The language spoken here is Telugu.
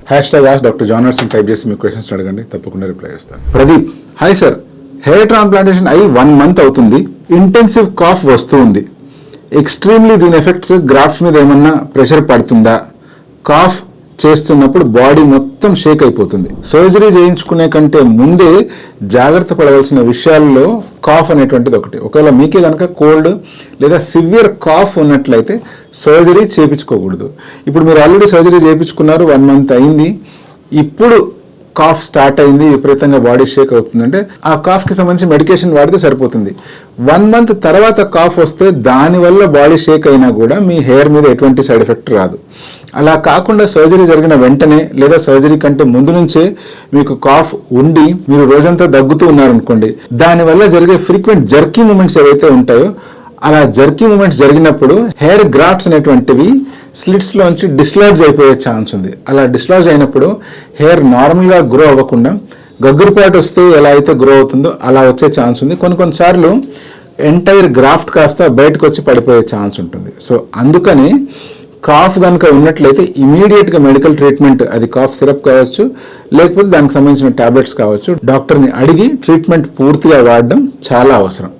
డాక్టర్ జాన్ నర్సింగ్ టైప్ చేసి మీ క్వశ్చన్స్ అడగండి, తప్పకుండా రిప్లై చేస్తాను. Pradeep, hi sir, hair transplantation అయ్యి 1 month అవుతుంది. ఇంటెన్సివ్ కాఫ్ వస్తూ ఉంది. ఎక్స్ట్రీమ్లీ దీని ఎఫెక్ట్స్ గ్రాఫ్ట్స్ మీద ఏమన్నా ప్రెషర్ పడుతుందా? కాఫ్ చేస్తున్నప్పుడు బాడీ మొత్తం షేక్ అయిపోతుంది. సర్జరీ చేయించుకునే కంటే ముందే జాగ్రత్త పడవలసిన విషయాల్లో కాఫ్ అనేటువంటిది ఒకటి. ఒకవేళ మీకే కనుక కోల్డ్ లేదా సివియర్ కాఫ్ ఉన్నట్లయితే సర్జరీ చేయించుకోకూడదు. ఇప్పుడు మీరు ఆల్రెడీ సర్జరీ చేయించుకున్నారు, 1 month అయింది, ఇప్పుడు కాఫ్ స్టార్ట్ అయింది, విపరీతంగా బాడీ షేక్ అవుతుందంటే ఆ కాఫ్కి సంబంధించి మెడికేషన్ వాడితే సరిపోతుంది. 1 month తర్వాత కాఫ్ వస్తే దానివల్ల బాడీ షేక్ అయినా కూడా మీ హెయిర్ మీద ఎటువంటి సైడ్ ఎఫెక్ట్ రాదు. అలా కాకుండా సర్జరీ జరిగిన వెంటనే లేదా సర్జరీ కంటే ముందు నుంచే మీకు కాఫ్ ఉండి మీరు రోజంతా దగ్గుతూ ఉన్నారనుకోండి, దానివల్ల జరిగే ఫ్రీక్వెంట్ జర్కీ మూమెంట్స్ ఏవైతే ఉంటాయో అలా జర్కీ మూమెంట్స్ జరిగినప్పుడు హెయిర్ గ్రాఫ్ట్స్ అనేటువంటివి స్లిట్స్ లోంచి డిస్లాడ్జ్ అయిపోయే ఛాన్స్ ఉంది. అలా డిస్లాడ్జ్ అయినప్పుడు హెయిర్ నార్మల్గా గ్రో అవ్వకుండా గగ్గురుపాటు వస్తే ఎలా అయితే గ్రో అవుతుందో అలా వచ్చే ఛాన్స్ ఉంది. కొన్నిసార్లు ఎంటైర్ గ్రాఫ్ట్ కాస్త బయటకు వచ్చి పడిపోయే ఛాన్స్ ఉంటుంది. సో అందుకని కాఫ్ కనుక ఉన్నట్లయితే ఇమీడియట్గా మెడికల్ ట్రీట్మెంట్, అది కాఫ్ సిరప్ కావచ్చు లేకపోతే దానికి సంబంధించిన టాబ్లెట్స్ కావచ్చు, డాక్టర్ని అడిగి ట్రీట్మెంట్ పూర్తిగా వాడడం చాలా అవసరం.